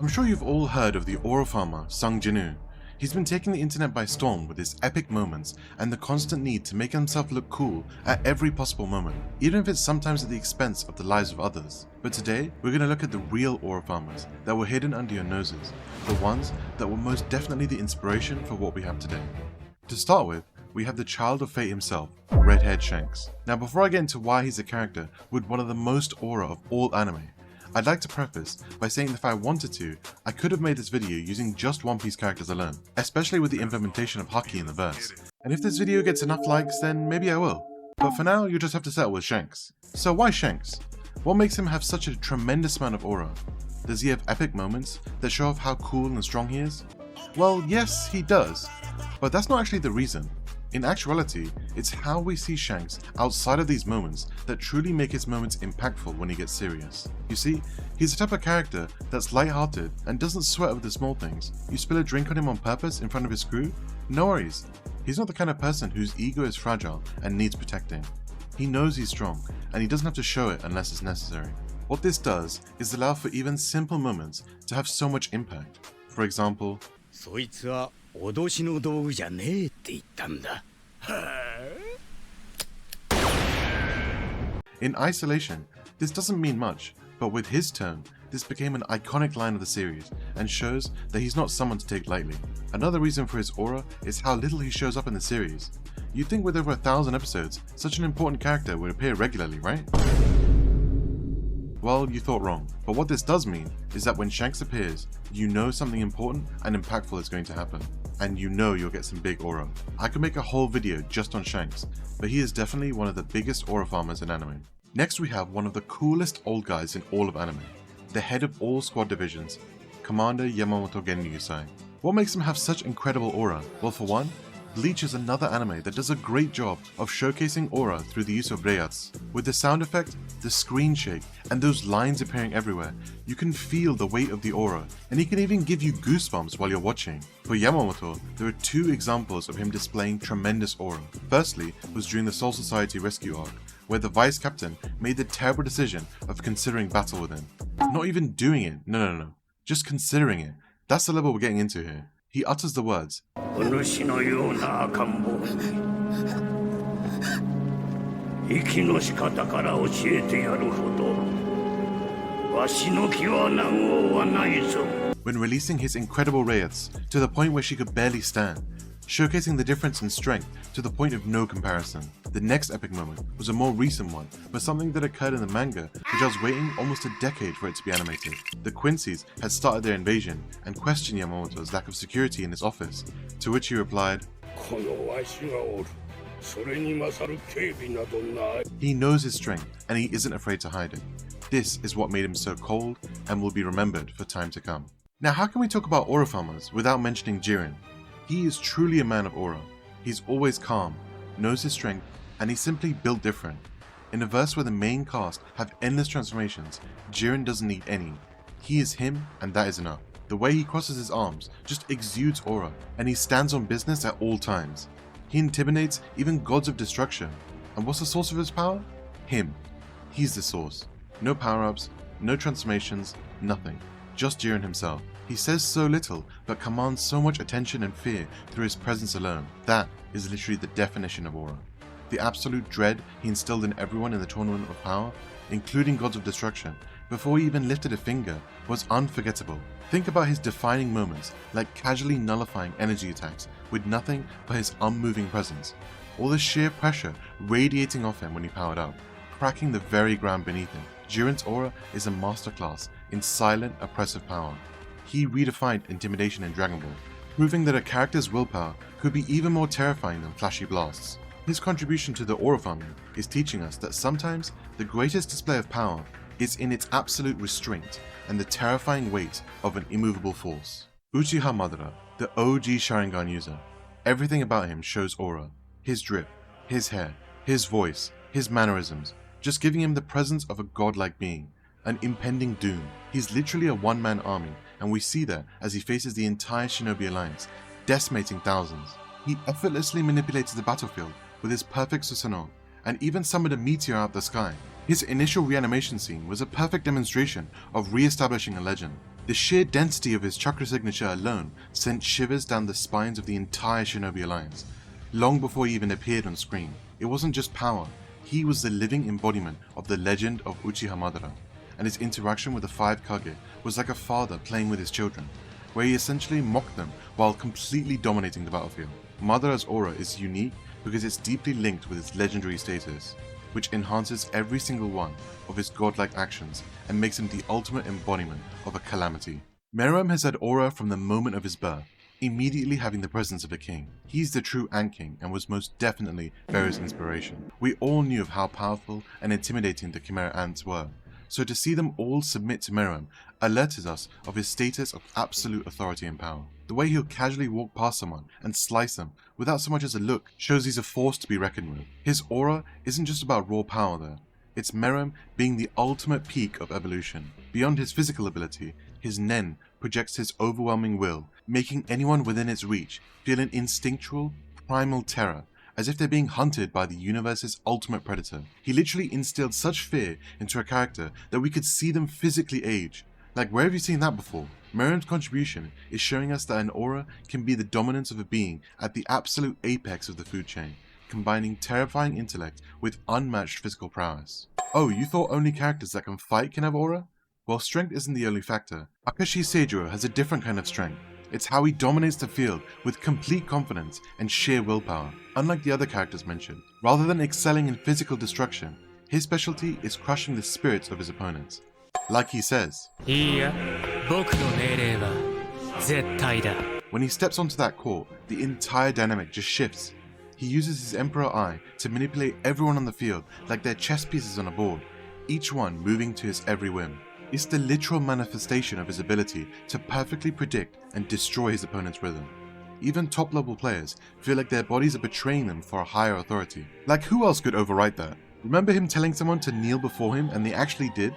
I'm sure you've all heard of the aura farmer Sung Jinu. He's been taking the internet by storm with his epic moments and the constant need to make himself look cool at every possible moment, even if it's sometimes at the expense of the lives of others. But today, we're going to look at the real aura farmers that were hidden under your noses, the ones that were most definitely the inspiration for what we have today. To start with, we have the child of fate himself, red-haired Shanks. Now before I get into why he's a character with one of the most aura of all anime, I'd like to preface by saying that if I wanted to, I could have made this video using just One Piece characters alone, especially with the implementation of Haki in the verse. And if this video gets enough likes, then maybe I will. But for now, you'll just have to settle with Shanks. So why Shanks? What makes him have such a tremendous amount of aura? Does he have epic moments that show off how cool and strong he is? Well, yes, he does, but that's not actually the reason. In actuality, it's how we see Shanks outside of these moments that truly make his moments impactful when he gets serious. You see, he's the type of character that's lighthearted and doesn't sweat over the small things. You spill a drink on him on purpose in front of his crew? No worries. He's not the kind of person whose ego is fragile and needs protecting. He knows he's strong, and he doesn't have to show it unless it's necessary. What this does is allow for even simple moments to have so much impact. For example, in isolation, this doesn't mean much, but with his tone, this became an iconic line of the series and shows that he's not someone to take lightly. Another reason for his aura is how little he shows up in the series. You'd think with over 1,000 episodes, such an important character would appear regularly, right? Well, you thought wrong, but what this does mean is that when Shanks appears, you know something important and impactful is going to happen, and you know you'll get some big aura. I could make a whole video just on Shanks, but he is definitely one of the biggest aura farmers in anime. Next we have one of the coolest old guys in all of anime, the head of all squad divisions, Commander Yamamoto Genryusai. What makes him have such incredible aura? Well, for one, Bleach is another anime that does a great job of showcasing aura through the use of reiatsu. With the sound effect, the screen shake, and those lines appearing everywhere, you can feel the weight of the aura, and he can even give you goosebumps while you're watching. For Yamamoto, there are two examples of him displaying tremendous aura. Firstly was during the Soul Society rescue arc, where the vice captain made the terrible decision of considering battle with him. Not even doing it, no, just considering it. That's the level we're getting into here. He utters the words, when releasing his incredible reiatsu to the point where she could barely stand, showcasing the difference in strength to the point of no comparison. The next epic moment was a more recent one, but something that occurred in the manga, which I was waiting almost a decade for it to be animated. The Quincy's had started their invasion and questioned Yamamoto's lack of security in his office, to which he replied, he knows his strength and he isn't afraid to hide it. This is what made him so cold and will be remembered for time to come. Now how can we talk about aura farmers without mentioning Jiren? He is truly a man of aura. He's always calm, knows his strength, and he's simply built different. In a verse where the main cast have endless transformations, Jiren doesn't need any. He is him, and that is enough. The way he crosses his arms just exudes aura, and he stands on business at all times. He intimidates even gods of destruction. And what's the source of his power? Him. He's the source. No power-ups, no transformations, nothing. Just Jiren himself. He says so little, but commands so much attention and fear through his presence alone. That is literally the definition of aura. The absolute dread he instilled in everyone in the Tournament of Power, including gods of destruction, before he even lifted a finger, was unforgettable. Think about his defining moments, like casually nullifying energy attacks with nothing but his unmoving presence. All the sheer pressure radiating off him when he powered up, cracking the very ground beneath him. Jiren's aura is a masterclass in silent, oppressive power. He redefined intimidation in Dragon Ball, proving that a character's willpower could be even more terrifying than flashy blasts. His contribution to the aura farming is teaching us that sometimes the greatest display of power is in its absolute restraint and the terrifying weight of an immovable force. Uchiha Madara, the OG Sharingan user. Everything about him shows aura. His drip, his hair, his voice, his mannerisms, just giving him the presence of a godlike being, an impending doom. He's literally a one-man army, and we see that as he faces the entire Shinobi Alliance, decimating thousands. He effortlessly manipulates the battlefield with his perfect Susanoo, and even summoned a meteor out the sky. His initial reanimation scene was a perfect demonstration of re-establishing a legend. The sheer density of his chakra signature alone sent shivers down the spines of the entire Shinobi Alliance, long before he even appeared on screen. It wasn't just power, he was the living embodiment of the legend of Uchiha Madara, and his interaction with the 5 Kage was like a father playing with his children, where he essentially mocked them while completely dominating the battlefield. Madara's aura is unique because it's deeply linked with its legendary status, which enhances every single one of his godlike actions and makes him the ultimate embodiment of a calamity. Meruem has had aura from the moment of his birth, immediately having the presence of a king. He's the true Ant King and was most definitely Bearer's inspiration. We all knew of how powerful and intimidating the Chimera Ants were, so to see them all submit to Meruem alerted us of his status of absolute authority and power. The way he'll casually walk past someone and slice them without so much as a look shows he's a force to be reckoned with. His aura isn't just about raw power though, it's Meruem being the ultimate peak of evolution. Beyond his physical ability, his Nen projects his overwhelming will, making anyone within its reach feel an instinctual, primal terror, as if they're being hunted by the universe's ultimate predator. He literally instilled such fear into a character that we could see them physically age. Like, where have you seen that before? Meruem's contribution is showing us that an aura can be the dominance of a being at the absolute apex of the food chain, combining terrifying intellect with unmatched physical prowess. Oh, you thought only characters that can fight can have aura? Well, strength isn't the only factor. Akashi Seijuro has a different kind of strength. It's how he dominates the field with complete confidence and sheer willpower. Unlike the other characters mentioned, rather than excelling in physical destruction, his specialty is crushing the spirits of his opponents. Like he says, when he steps onto that court, the entire dynamic just shifts. He uses his Emperor Eye to manipulate everyone on the field like they're chess pieces on a board, each one moving to his every whim. It's the literal manifestation of his ability to perfectly predict and destroy his opponent's rhythm. Even top-level players feel like their bodies are betraying them for a higher authority. Like, who else could overwrite that? Remember him telling someone to kneel before him and they actually did?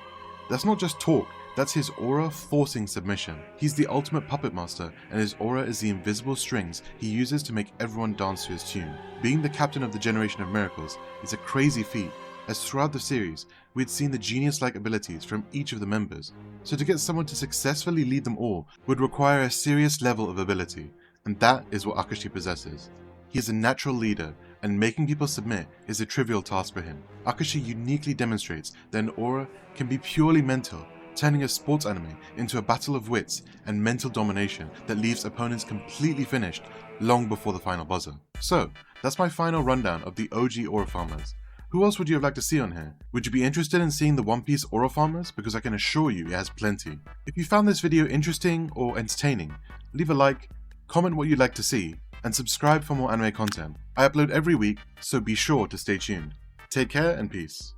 That's not just talk, that's his aura forcing submission. He's the ultimate puppet master, and his aura is the invisible strings he uses to make everyone dance to his tune. Being the captain of the Generation of Miracles is a crazy feat, as throughout the series, we had seen the genius-like abilities from each of the members, so to get someone to successfully lead them all would require a serious level of ability, and that is what Akashi possesses. He is a natural leader, and making people submit is a trivial task for him. Akashi uniquely demonstrates that an aura can be purely mental, turning a sports anime into a battle of wits and mental domination that leaves opponents completely finished long before the final buzzer. So, that's my final rundown of the OG aura farmers. Who else would you have liked to see on here? Would you be interested in seeing the One Piece aura farmers? Because I can assure you it has plenty. If you found this video interesting or entertaining, leave a like, comment what you'd like to see, and subscribe for more anime content. I upload every week, so be sure to stay tuned. Take care and peace.